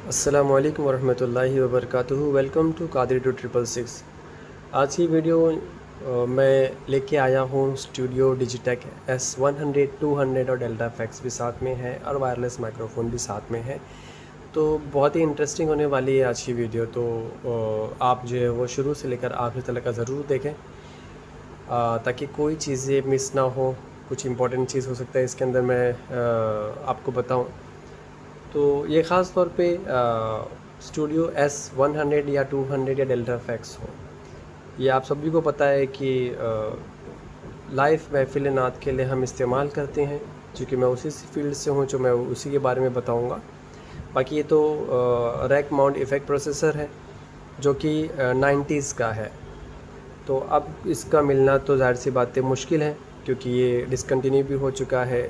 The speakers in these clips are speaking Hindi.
अस्सलामु अलैकुम वरहमतुल्लाहि वबरकातुहू। Welcome to Qadri 2666। आज की वीडियो मैं लेके आया हूँ स्टूडियो डिजिटेक S100, 200 और डेल्टा फैक्स भी साथ में है और वायरलेस माइक्रोफोन भी साथ में है। तो बहुत ही इंटरेस्टिंग होने वाली है आज की वीडियो। तो आप जो है वो शुरू से लेकर आखिर तक का ज़रूर देखें ताकि कोई चीज़ें मिस ना हो। कुछ इंपॉर्टेंट चीज़ हो सकता है इसके अंदर मैं आपको बताऊँ। तो ये ख़ास तौर पे स्टूडियो S100 या 200 या डेल्टा फैक्स हो, ये आप सभी को पता है कि लाइव महफिल नात के लिए हम इस्तेमाल करते हैं। चूँकि मैं उसी फील्ड से हूँ जो मैं उसी के बारे में बताऊँगा। बाकी ये तो रैक माउंट इफ़ेक्ट प्रोसेसर है जो कि 90s का है। तो अब इसका मिलना तो ज़ाहिर सी बात है मुश्किल है, क्योंकि ये डिसकंटिन्यू भी हो चुका है।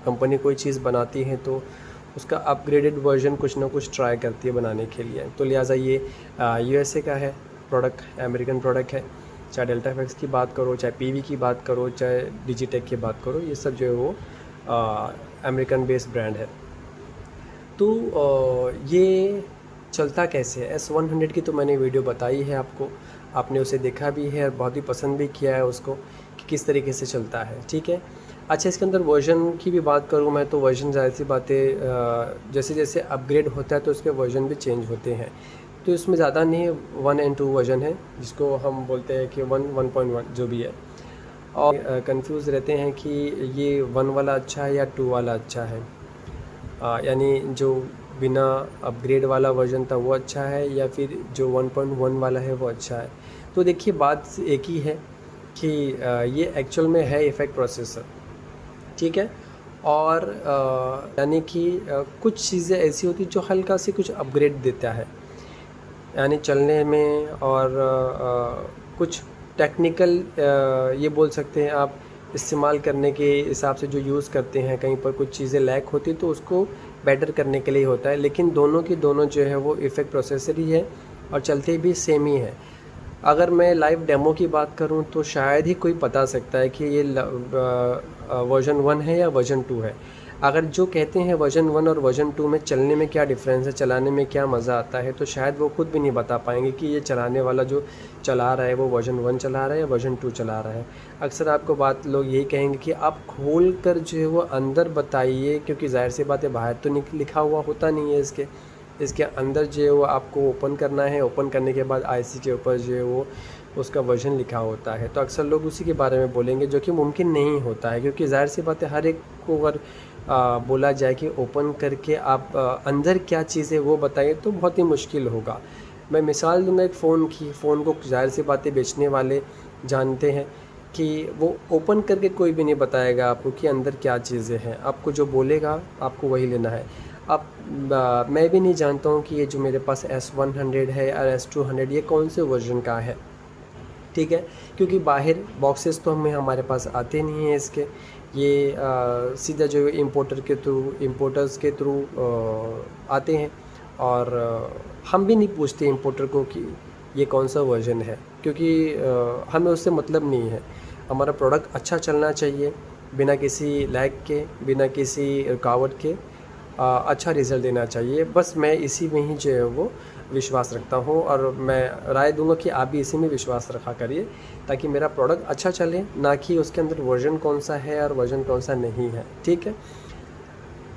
कंपनी कोई चीज़ बनाती है तो उसका अपग्रेडेड वर्जन कुछ ना कुछ ट्राई करती है बनाने के लिए। तो लिहाजा ये USA का है प्रोडक्ट, अमेरिकन प्रोडक्ट है। चाहे डेल्टा फैक्स की बात करो, चाहे PV की बात करो, चाहे डिजिटेक की बात करो, ये सब जो है वो अमेरिकन बेस्ड ब्रांड है। तो ये चलता कैसे है? S100 की तो मैंने वीडियो बताई है आपको, आपने उसे देखा भी है और बहुत ही पसंद भी किया है उसको कि किस तरीके से चलता है, ठीक है। अच्छा, इसके अंदर वर्जन की भी बात करूँ मैं तो वर्जन ज़ाहिर सी बात है जैसे जैसे अपग्रेड होता है तो उसके वर्जन भी चेंज होते हैं। तो इसमें ज़्यादा नहीं, 1 और 2 वर्जन है जिसको हम बोलते हैं कि 1.1 जो भी है। और कंफ्यूज रहते हैं कि ये 1 वाला अच्छा है या 2 वाला अच्छा है, यानी जो बिना अपग्रेड वाला वर्जन था वो अच्छा है या फिर जो 1.1 वाला है वो अच्छा है। तो देखिए, बात एक ही है कि ये एक्चुअल में है इफ़ेक्ट प्रोसेसर, ठीक है। और यानी कि कुछ चीज़ें ऐसी होती जो हल्का से कुछ अपग्रेड देता है, यानी चलने में और कुछ टेक्निकल ये बोल सकते हैं आप, इस्तेमाल करने के हिसाब से जो यूज़ करते हैं, कहीं पर कुछ चीज़ें लैक होती तो उसको बेटर करने के लिए होता है। लेकिन दोनों की दोनों जो है वो इफ़ेक्ट प्रोसेसर ही है और चलते भी सेम ही है। अगर मैं लाइव डेमो की बात करूं तो शायद ही कोई बता सकता है कि ये वर्जन 1 है या वर्जन 2 है। अगर जो कहते हैं वर्जन 1 और वर्जन 2 में चलने में क्या डिफरेंस है, चलाने में क्या मज़ा आता है, तो शायद वो खुद भी नहीं बता पाएंगे कि ये चलाने वाला जो चला रहा है वो वर्जन 1 चला रहा है या वर्जन 2 चला रहा है। अक्सर आपको बात लोग यही कहेंगे कि आप खोल कर जो है वो अंदर बताइए, क्योंकि ज़ाहिर सी बात है बाहर तो लिखा हुआ होता नहीं है इसके अंदर जो है वो आपको ओपन करना है। ओपन करने के बाद IC के ऊपर जो है वो उसका वर्जन लिखा होता है। तो अक्सर लोग उसी के बारे में बोलेंगे, जो कि मुमकिन नहीं होता है, क्योंकि ज़ाहिर सी बात है हर एक को अगर बोला जाए कि ओपन करके आप अंदर क्या चीज़ है वो बताइए तो बहुत ही मुश्किल होगा। मैं मिसाल दूंगा एक फ़ोन की। फ़ोन को ज़ाहिर सी बातें बेचने वाले जानते हैं कि वो ओपन करके कोई भी नहीं बताएगा आपको कि अंदर क्या चीज़ें हैं। आपको जो बोलेगा आपको वही लेना है। अब मैं भी नहीं जानता हूँ कि ये जो मेरे पास S100 है और S200 ये कौन से वर्जन का है, ठीक है, क्योंकि बाहर बॉक्सेस तो हमारे पास आते नहीं हैं इसके। ये सीधा जो इम्पोर्टर्स के थ्रू आते हैं। और हम भी नहीं पूछते इम्पोर्टर को कि ये कौन सा वर्जन है, क्योंकि हमें उससे मतलब नहीं है। हमारा प्रोडक्ट अच्छा चलना चाहिए, बिना किसी लैग के, बिना किसी रुकावट के अच्छा रिज़ल्ट देना चाहिए। बस मैं इसी में ही जो है वो विश्वास रखता हूँ और मैं राय दूंगा कि आप भी इसी में विश्वास रखा करिए ताकि मेरा प्रोडक्ट अच्छा चले, ना कि उसके अंदर वर्जन कौन सा है और वर्जन कौन सा नहीं है, ठीक है।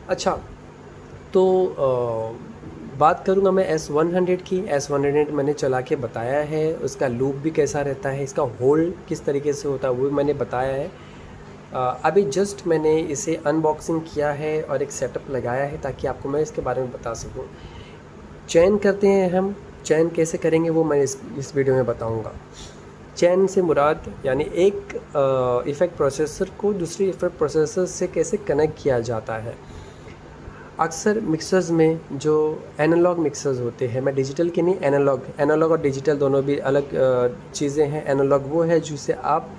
अच्छा, तो बात करूँगा मैं S100 की। S100 मैंने चला के बताया है, उसका लूप भी कैसा रहता है, इसका होल्ड किस तरीके से होता है वो भी मैंने बताया है। अभी जस्ट मैंने इसे अनबॉक्सिंग किया है और एक सेटअप लगाया है ताकि आपको मैं इसके बारे में बता सकूं। चैन करते हैं हम, चैन कैसे करेंगे वो मैं इस वीडियो में बताऊंगा। चैन से मुराद यानी एक इफ़ेक्ट प्रोसेसर को दूसरी इफ़ेक्ट प्रोसेसर से कैसे कनेक्ट किया जाता है। अक्सर मिक्सर्स में जो एनालॉग मिक्सर्स होते हैं, मैं डिजिटल के नहीं, एनालॉग और डिजिटल दोनों भी अलग चीज़ें हैं। एनालॉग वो है जिसे आप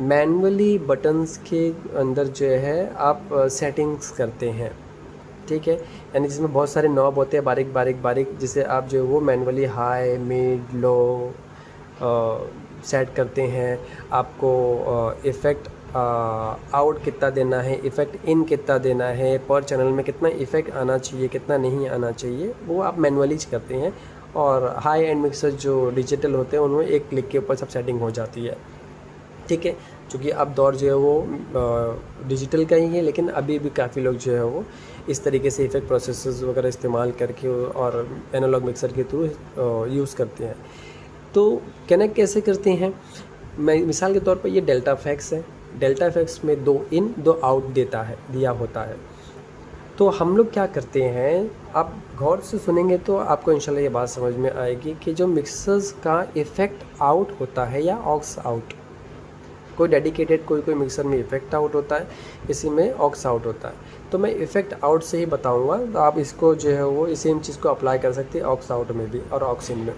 मैनुअली बटन्स के अंदर जो है आप सेटिंग्स करते हैं, ठीक है, यानी जिसमें बहुत सारे नॉब होते हैं बारीक बारीक बारीक, जिसे आप जो है वो मैनुअली हाई मिड लो सेट करते हैं। आपको इफ़ेक्ट आउट कितना देना है, इफ़ेक्ट इन कितना देना है, पर चैनल में कितना इफ़ेक्ट आना चाहिए, कितना नहीं आना चाहिए, वो आप मैनुअली करते हैं। और हाई एंड मिक्सर जो डिजिटल होते हैं उनमें एक क्लिक के ऊपर सब सेटिंग हो जाती है, ठीक है। क्योंकि अब दौर जो है वो डिजिटल का ही है, लेकिन अभी भी काफ़ी लोग जो है वो इस तरीके से इफ़ेक्ट प्रोसेसर्स वगैरह इस्तेमाल करके और एनालॉग मिक्सर के थ्रू यूज़ करते हैं। तो कनेक्ट कैसे करते हैं, मैं मिसाल के तौर पर ये डेल्टा फैक्स है। डेल्टा फैक्स में 2 इन 2 आउट दिया होता है। तो हम लोग क्या करते हैं, आप गौर से सुनेंगे तो आपको इंशाल्लाह ये बात समझ में आएगी कि जो मिक्सर्स का इफ़ेक्ट आउट होता है या ऑक्स आउट, कोई डेडिकेटेड कोई मिक्सर में इफ़ेक्ट आउट होता है, इसी में ऑक्स आउट होता है। तो मैं इफ़ेक्ट आउट से ही बताऊंगा, तो आप इसको जो है वो सेम चीज़ को अप्लाई कर सकते हैं ऑक्स आउट में भी और ऑक्स इन में।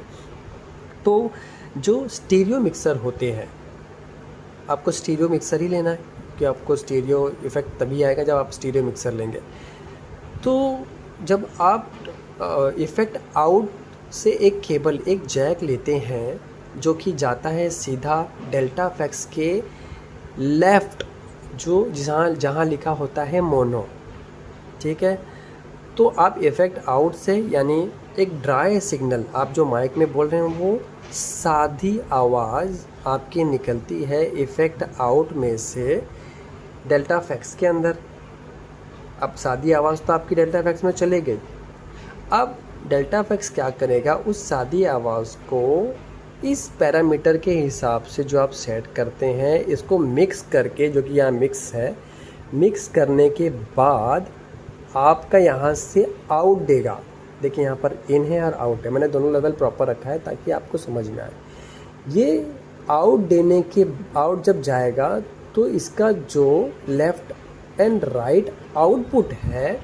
तो जो स्टीरियो मिक्सर होते हैं, आपको स्टीरियो मिक्सर ही लेना है कि आपको स्टीरियो इफ़ेक्ट तभी आएगा जब आप स्टीरियो मिक्सर लेंगे। तो जब आप इफ़ेक्ट आउट से एक केबल, एक जैक लेते हैं जो कि जाता है सीधा डेल्टा फैक्स के लेफ़्ट, जो जहाँ लिखा होता है मोनो, ठीक है। तो आप इफ़ेक्ट आउट से यानी एक ड्राई सिग्नल, आप जो माइक में बोल रहे हैं वो सादी आवाज़ आपकी निकलती है इफ़ेक्ट आउट में से डेल्टा फैक्स के अंदर। अब सादी आवाज़ तो आपकी डेल्टा फैक्स में चले गई। अब डेल्टा फैक्स क्या करेगा, उस सादी आवाज़ को इस पैरामीटर के हिसाब से जो आप सेट करते हैं, इसको मिक्स करके, जो कि यहाँ मिक्स है, मिक्स करने के बाद आपका यहाँ से आउट देगा। देखिए यहाँ पर इन है और आउट है, मैंने दोनों लेवल प्रॉपर रखा है ताकि आपको समझ में आए। ये आउट देने के आउट जब जाएगा तो इसका जो लेफ़्ट एंड राइट आउटपुट है,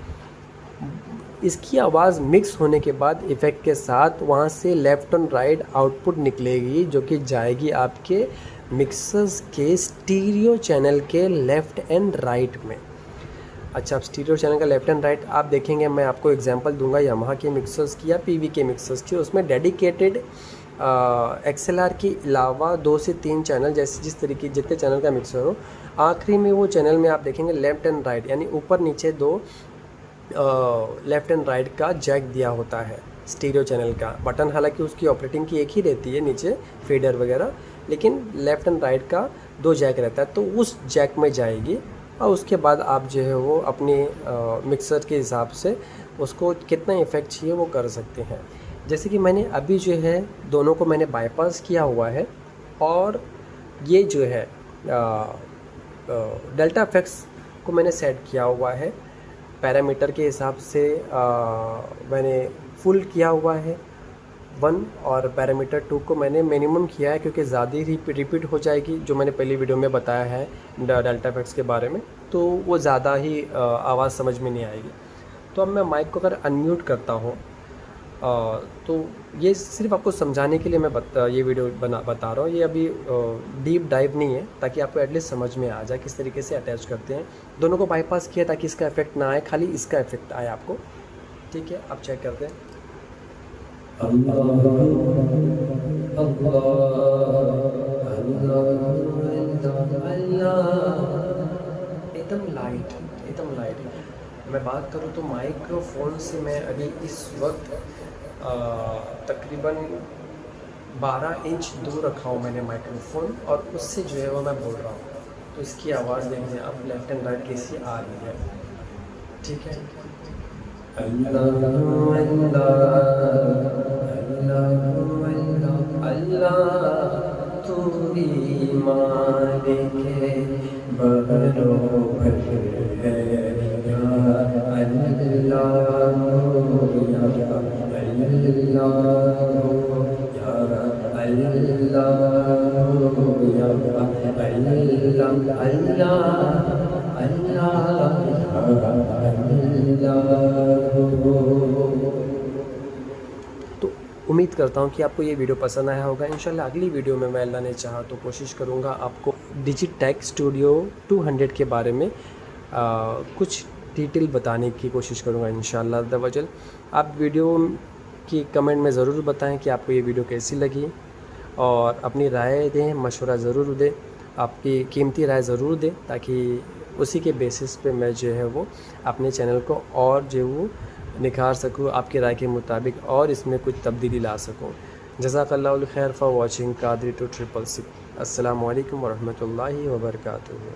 इसकी आवाज़ मिक्स होने के बाद इफ़ेक्ट के साथ वहाँ से लेफ़्ट एंड राइट आउटपुट निकलेगी, जो कि जाएगी आपके मिक्सर्स के स्टीरियो चैनल के लेफ़्ट एंड राइट में। अच्छा, अब स्टीरियो चैनल का लेफ़्ट एंड राइट आप देखेंगे, मैं आपको एग्जांपल दूंगा यामाहा के मिक्सर्स की या पीवी के मिक्सर्स की। उसमें डेडिकेटेड XLR के अलावा 2 से 3 चैनल, जैसे जिस तरीके जितने चैनल का मिक्सर हो, आखिरी में वो चैनल में आप देखेंगे लेफ़्ट एंड राइट यानी ऊपर नीचे 2 लेफ़्ट एंड राइट का जैक दिया होता है स्टीरियो चैनल का। बटन हालांकि उसकी ऑपरेटिंग की एक ही रहती है, नीचे फेडर वगैरह, लेकिन लेफ़्ट एंड राइट का 2 जैक रहता है। तो उस जैक में जाएगी और उसके बाद आप जो है वो अपने मिक्सर के हिसाब से उसको कितना इफ़ेक्ट चाहिए वो कर सकते हैं। जैसे कि मैंने अभी जो है दोनों को मैंने बाईपास किया हुआ है, और ये जो है डेल्टा फैक्स को मैंने सेट किया हुआ है पैरामीटर के हिसाब से। मैंने फुल किया हुआ है 1 और पैरामीटर 2 को मैंने मिनिमम किया है, क्योंकि ज़्यादा ही रिपीट हो जाएगी, जो मैंने पहली वीडियो में बताया है डेल्टा फैक्स के बारे में, तो वो ज़्यादा ही आवाज़ समझ में नहीं आएगी। तो अब मैं माइक को अगर अनम्यूट करता हूँ, तो ये सिर्फ आपको समझाने के लिए मैं ये वीडियो बता रहा हूँ। ये अभी डीप डाइव नहीं है, ताकि आपको एटलीस्ट समझ में आ जाए किस तरीके से अटैच करते हैं। दोनों को बाईपास किया ताकि इसका इफेक्ट ना आए, खाली इसका इफेक्ट आए आपको, ठीक है। आप चेक करते हैं। एकदम लाइट, एकदम लाइट। मैं बात करूँ तो माइक्रोफोन से मैं अभी इस वक्त तकरीबन 12 इंच दूर रखा हूँ मैंने माइक्रोफोन, और उससे जो है वो मैं बोल रहा हूँ। तो इसकी आवाज़ देखिए आप लेफ्ट एंड राइट कैसी आ रही है, ठीक है। अल्लाह अल्लाह अल्लाह तू ही मालिक बहरो भर है, तो उम्मीद करता हूँ कि आपको ये वीडियो पसंद आया होगा। इंशाल्लाह अगली वीडियो में मैं अल्लाह ने चाहा तो कोशिश करूँगा आपको डिजिटेक स्टूडियो 200 के बारे में कुछ डिटेल बताने की कोशिश करूँगा इंशाल्लाह अज़्ज़ा वजल। आप वीडियो की कमेंट में ज़रूर बताएं कि आपको ये वीडियो कैसी लगी, और अपनी राय दें, मशवरा ज़रूर दें। आपकी कीमती राय ज़रूर दें, ताकि उसी के बेसिस पे मैं जो है वो अपने चैनल को और जो वो निखार सकूँ आपकी राय के मुताबिक, और इसमें कुछ तब्दीली ला सकूँ। जज़ाकल्लाहुल खैर फॉर वॉचिंग कादरी 2666। अस्सलामु अलैकुम वरहमतुल्लाहि वबरकातुहू।